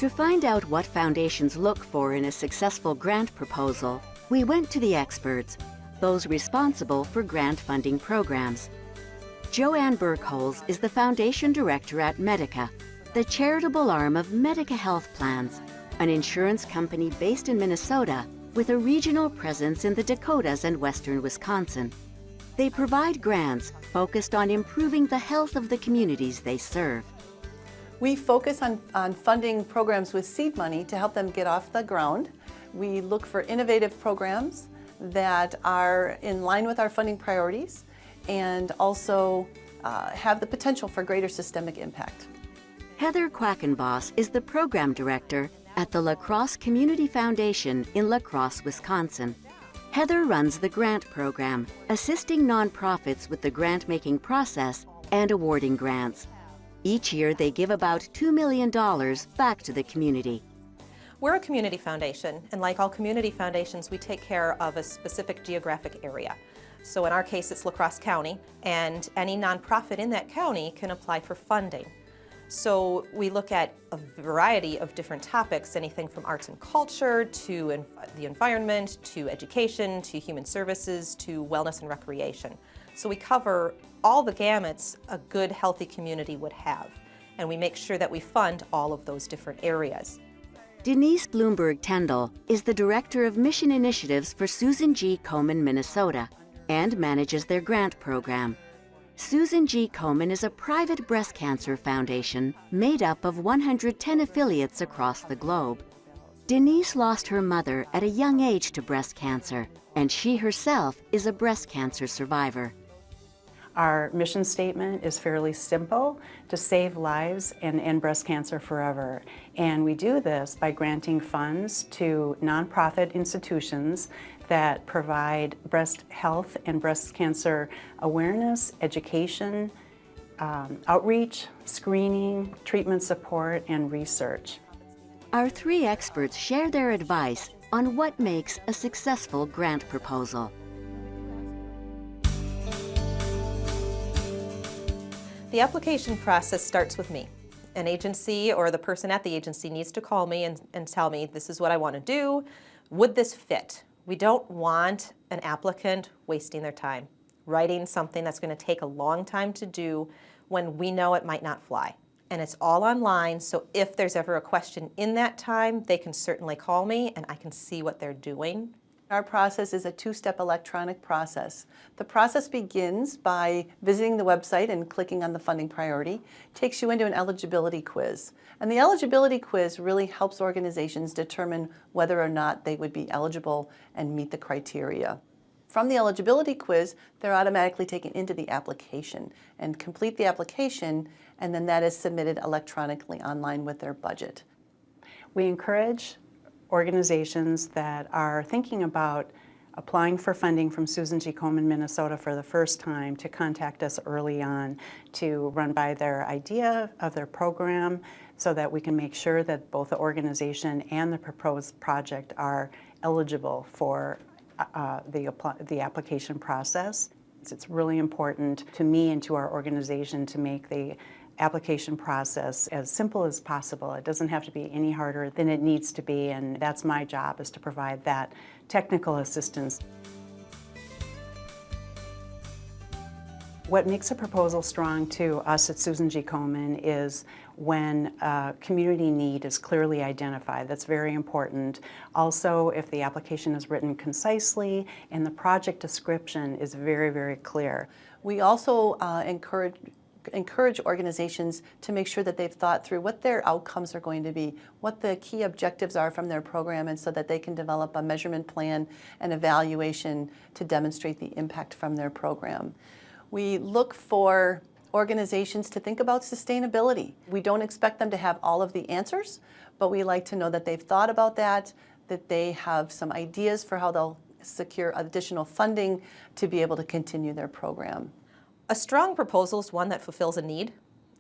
To find out what foundations look for in a successful grant proposal, we went to the experts, those responsible for grant funding programs. Joanne Burkholz is the Foundation Director at Medica, the charitable arm of Medica Health Plans, an insurance company based in Minnesota with a regional presence in the Dakotas and western Wisconsin. They provide grants focused on improving the health of the communities they serve. We focus on funding programs with seed money to help them get off the ground. We look for innovative programs that are in line with our funding priorities and also have the potential for greater systemic impact. Heather Quackenboss is the program director at the La Crosse Community Foundation in La Crosse, Wisconsin. Heather runs the grant program, assisting nonprofits with the grant-making process and awarding grants. Each year, they give about $2 million back to the community. We're a community foundation, and like all community foundations, we take care of a specific geographic area. So in our case, it's La Crosse County, and any nonprofit in that county can apply for funding. So we look at a variety of different topics, anything from arts and culture, to the environment, to education, to human services, to wellness and recreation. So we cover all the gamuts a good, healthy community would have, and we make sure that we fund all of those different areas. Denise Bloomberg-Tendall is the Director of Mission Initiatives for Susan G. Komen, Minnesota, and manages their grant program. Susan G. Komen is a private breast cancer foundation made up of 110 affiliates across the globe. Denise lost her mother at a young age to breast cancer, and she herself is a breast cancer survivor. Our mission statement is fairly simple: to save lives and end breast cancer forever. And we do this by granting funds to nonprofit institutions that provide breast health and breast cancer awareness, education, outreach, screening, treatment support, and research. Our three experts share their advice on what makes a successful grant proposal. The application process starts with me. An agency or the person at the agency needs to call me and tell me, this is what I want to do. Would this fit? We don't want an applicant wasting their time, writing something that's going to take a long time to do when we know it might not fly. And it's all online, so if there's ever a question in that time, they can certainly call me and I can see what they're doing. Our process is a two-step electronic process. The process begins by visiting the website and clicking on the funding priority. It takes you into an eligibility quiz. And the eligibility quiz really helps organizations determine whether or not they would be eligible and meet the criteria. From the eligibility quiz, they're automatically taken into the application and complete the application, and then that is submitted electronically online with their budget. We encourage organizations that are thinking about applying for funding from Susan G. Komen, Minnesota for the first time to contact us early on to run by their idea of their program so that we can make sure that both the organization and the proposed project are eligible for the application process. It's really important to me and to our organization to make the application process as simple as possible. It doesn't have to be any harder than it needs to be, and that's my job, is to provide that technical assistance. What makes a proposal strong to us at Susan G. Komen is when a community need is clearly identified. That's very important. Also, if the application is written concisely and the project description is very, very clear. We also encourage organizations to make sure that they've thought through what their outcomes are going to be, what the key objectives are from their program, and so that they can develop a measurement plan and evaluation to demonstrate the impact from their program. We look for organizations to think about sustainability. We don't expect them to have all of the answers, but we like to know that they've thought about that they have some ideas for how they'll secure additional funding to be able to continue their program. A strong proposal is one that fulfills a need,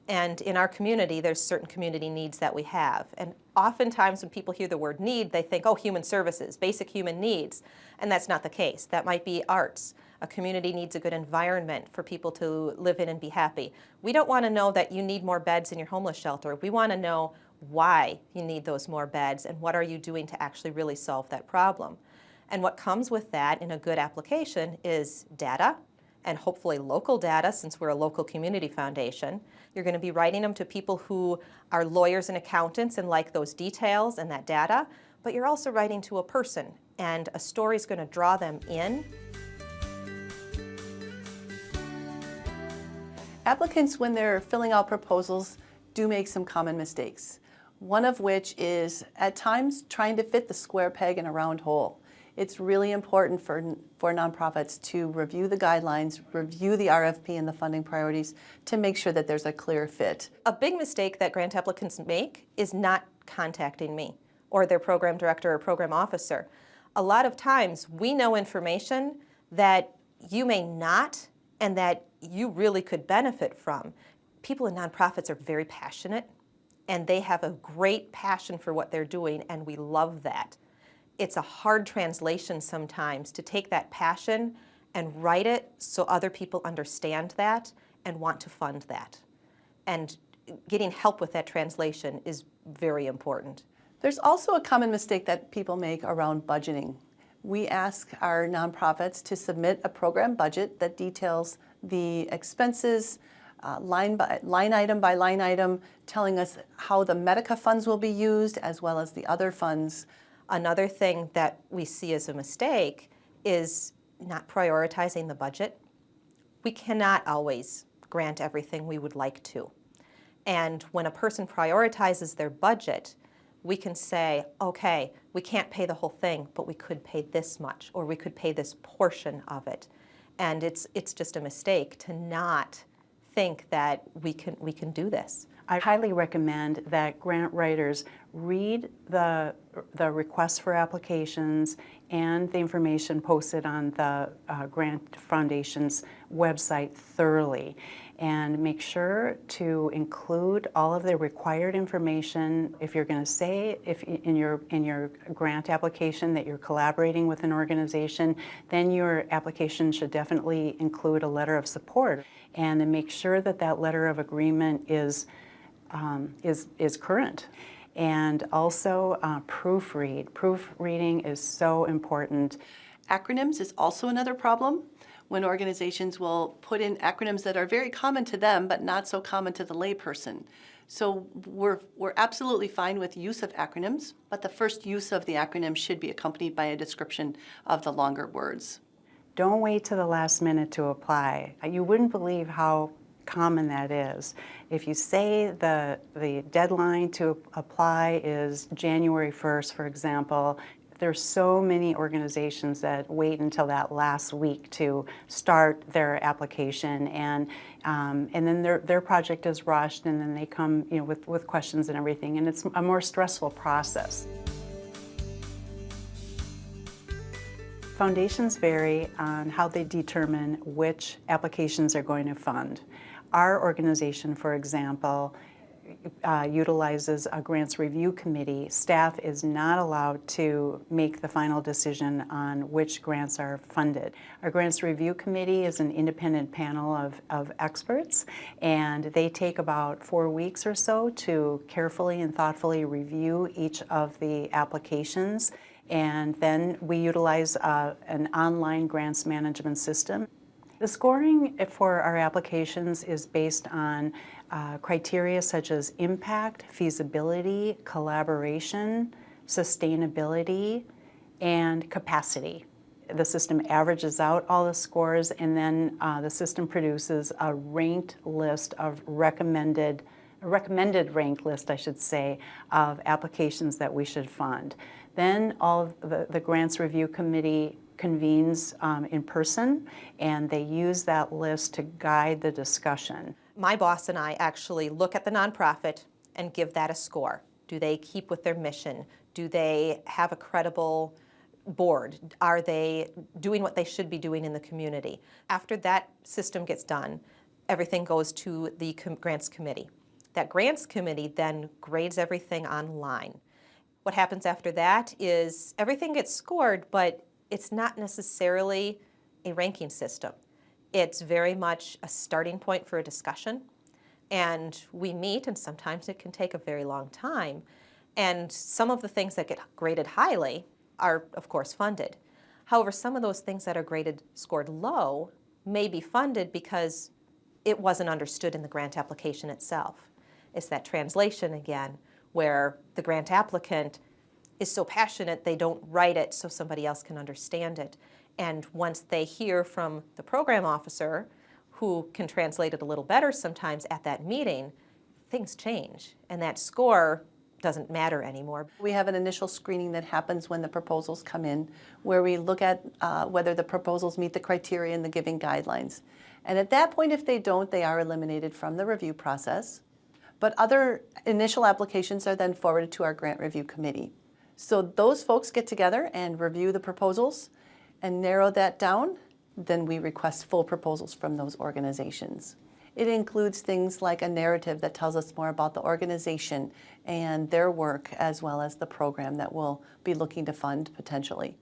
and in our community there's certain community needs that we have, and oftentimes when people hear the word need, they think, oh, human services, basic human needs, and that's not the case. That might be arts. A community needs a good environment for people to live in and be happy. We don't want to know that you need more beds in your homeless shelter. We want to know why you need those more beds and what are you doing to actually really solve that problem. And what comes with that in a good application is data, and hopefully local data, since we're a local community foundation. You're going to be writing them to people who are lawyers and accountants and like those details and that data, but you're also writing to a person, and a story is going to draw them in. Applicants, when they're filling out proposals, do make some common mistakes. One of which is, at times, trying to fit the square peg in a round hole. It's really important for nonprofits to review the guidelines, review the RFP and the funding priorities to make sure that there's a clear fit. A big mistake that grant applicants make is not contacting me or their program director or program officer. A lot of times we know information that you may not and that you really could benefit from. People in nonprofits are very passionate and they have a great passion for what they're doing, and we love that. It's a hard translation sometimes to take that passion and write it so other people understand that and want to fund that. And getting help with that translation is very important. There's also a common mistake that people make around budgeting. We ask our nonprofits to submit a program budget that details the expenses, line item by line item, telling us how the Medica funds will be used as well as the other funds. Another thing that we see as a mistake is not prioritizing the budget. We cannot always grant everything we would like to. And when a person prioritizes their budget, we can say, okay, we can't pay the whole thing, but we could pay this much, or we could pay this portion of it. And it's just a mistake to not think that we can do this. I highly recommend that grant writers read the requests for applications and the information posted on the Grant Foundation's website thoroughly, and make sure to include all of the required information. If you're going to say in your grant application that you're collaborating with an organization, then your application should definitely include a letter of support, and then make sure that that letter of agreement is current. And also proofread. Proofreading is so important. Acronyms is also another problem, when organizations will put in acronyms that are very common to them but not so common to the layperson. So we're absolutely fine with use of acronyms, but the first use of the acronym should be accompanied by a description of the longer words. Don't wait to the last minute to apply. You wouldn't believe how common that is. If you say the deadline to apply is January 1st, for example, there's so many organizations that wait until that last week to start their application, and then their project is rushed, and then they come, with questions and everything, and it's a more stressful process. Foundations vary on how they determine which applications they're going to fund. Our organization, for example, utilizes a grants review committee. Staff is not allowed to make the final decision on which grants are funded. Our grants review committee is an independent panel of experts, and they take about 4 weeks or so to carefully and thoughtfully review each of the applications. And then we utilize an online grants management system. The scoring for our applications is based on criteria such as impact, feasibility, collaboration, sustainability, and capacity. The system averages out all the scores, and then the system produces a ranked list of recommended ranked list, I should say, of applications that we should fund. Then all of the Grants Review Committee convenes in person, and they use that list to guide the discussion. My boss and I actually look at the nonprofit and give that a score. Do they keep with their mission? Do they have a credible board? Are they doing what they should be doing in the community? After that system gets done, everything goes to the grants committee. That grants committee then grades everything online. What happens after that is everything gets scored, but it's not necessarily a ranking system. It's very much a starting point for a discussion, And we meet, and sometimes it can take a very long time. And some of the things that get graded highly are, of course, funded. However, some of those things that are scored low may be funded because it wasn't understood in the grant application itself. It's that translation again, where the grant applicant is so passionate they don't write it so somebody else can understand it. And once they hear from the program officer, who can translate it a little better sometimes at that meeting, things change, and that score doesn't matter anymore. We have an initial screening that happens when the proposals come in, where we look at whether the proposals meet the criteria in the giving guidelines. And at that point, if they don't, they are eliminated from the review process. But other initial applications are then forwarded to our grant review committee. So those folks get together and review the proposals and narrow that down. Then we request full proposals from those organizations. It includes things like a narrative that tells us more about the organization and their work, as well as the program that we'll be looking to fund potentially.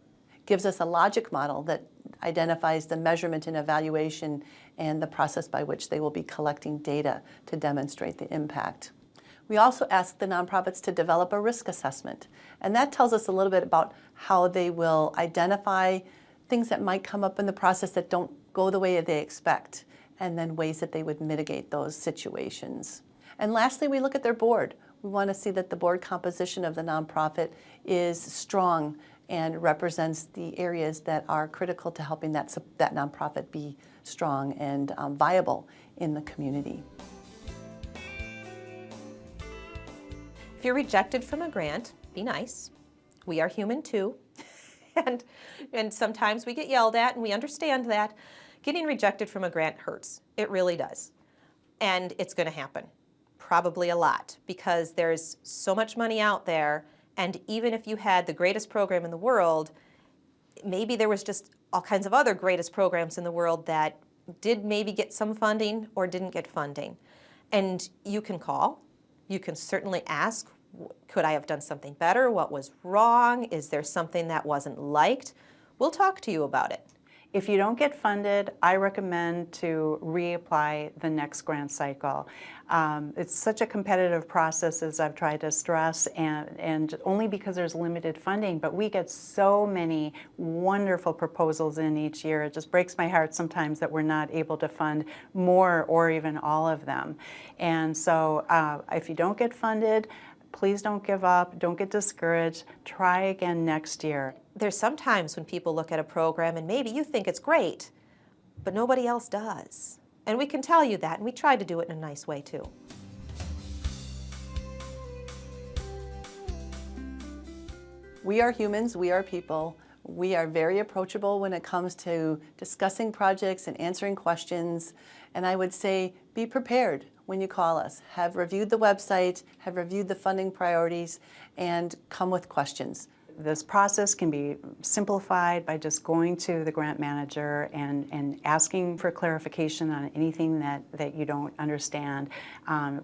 Gives us a logic model that identifies the measurement and evaluation and the process by which they will be collecting data to demonstrate the impact. We also ask the nonprofits to develop a risk assessment, and that tells us a little bit about how they will identify things that might come up in the process that don't go the way they expect, and then ways that they would mitigate those situations. And lastly, we look at their board. We want to see that the board composition of the nonprofit is strong and represents the areas that are critical to helping that nonprofit be strong and viable in the community. If you're rejected from a grant, be nice. We are human too. and sometimes we get yelled at, and we understand that. Getting rejected from a grant hurts. It really does. And it's going to happen, probably a lot, because there's so much money out there, and even if you had the greatest program in the world, maybe there was just all kinds of other greatest programs in the world that did maybe get some funding or didn't get funding. And you can call. You can certainly ask, could I have done something better? What was wrong? Is there something that wasn't liked? We'll talk to you about it. If you don't get funded, I recommend to reapply the next grant cycle. It's such a competitive process, as I've tried to stress, and only because there's limited funding, but we get so many wonderful proposals in each year. It just breaks my heart sometimes that we're not able to fund more or even all of them. And so if you don't get funded, please don't give up, don't get discouraged, try again next year. There's sometimes when people look at a program and maybe you think it's great, but nobody else does. And we can tell you that, and we try to do it in a nice way too. We are humans, we are people. We are very approachable when it comes to discussing projects and answering questions. And I would say, be prepared when you call us. Have reviewed the website, have reviewed the funding priorities, and come with questions. This process can be simplified by just going to the grant manager and asking for clarification on anything that you don't understand.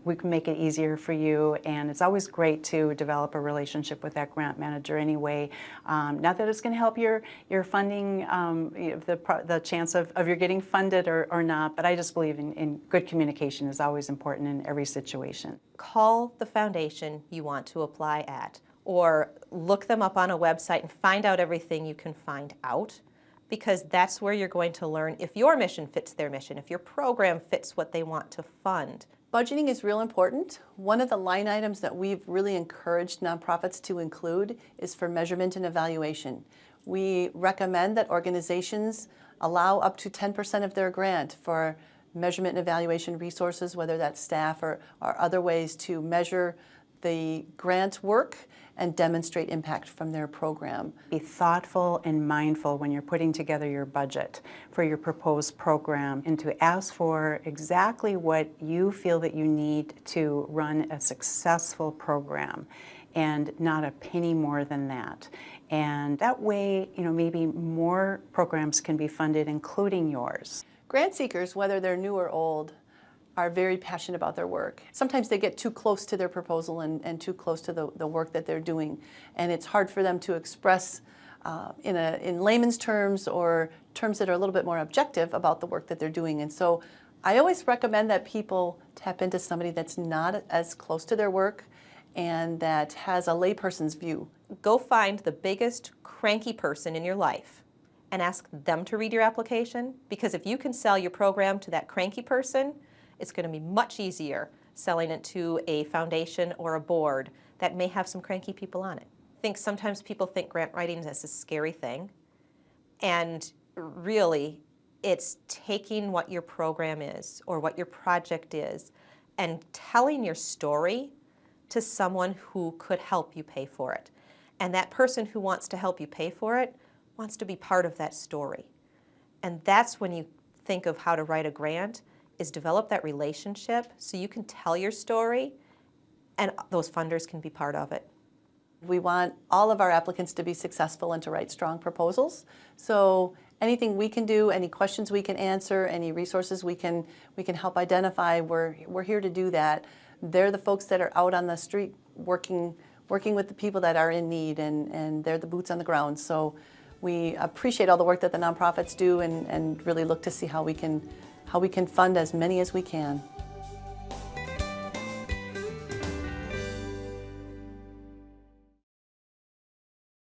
We can make it easier for you, and it's always great to develop a relationship with that grant manager anyway. Not that it's going to help your funding, the chance of your getting funded or not, but I just believe in good communication is always important in every situation. Call the foundation you want to apply at, or look them up on a website and find out everything you can find out, because that's where you're going to learn if your mission fits their mission, if your program fits what they want to fund. Budgeting is real important. One of the line items that we've really encouraged nonprofits to include is for measurement and evaluation. We recommend that organizations allow up to 10% of their grant for measurement and evaluation resources, whether that's staff or other ways to measure the grant work and demonstrate impact from their program. Be thoughtful and mindful when you're putting together your budget for your proposed program, and to ask for exactly what you feel that you need to run a successful program, and not a penny more than that. And that way, maybe more programs can be funded, including yours. Grant seekers, whether they're new or old, are very passionate about their work. Sometimes they get too close to their proposal and too close to the work that they're doing, and it's hard for them to express in layman's terms or terms that are a little bit more objective about the work that they're doing. And so I always recommend that people tap into somebody that's not as close to their work and that has a layperson's view. Go find the biggest cranky person in your life and ask them to read your application, because if you can sell your program to that cranky person, it's going to be much easier selling it to a foundation or a board that may have some cranky people on it. I think sometimes people think grant writing is a scary thing, and really it's taking what your program is or what your project is and telling your story to someone who could help you pay for it. And that person who wants to help you pay for it wants to be part of that story. And that's when you think of how to write a grant, is develop that relationship so you can tell your story and those funders can be part of it. We want all of our applicants to be successful and to write strong proposals. So anything we can do, any questions we can answer, any resources we can help identify, we're here to do that. They're the folks that are out on the street working with the people that are in need, and they're the boots on the ground. So we appreciate all the work that the nonprofits do and really look to see how we can fund as many as we can.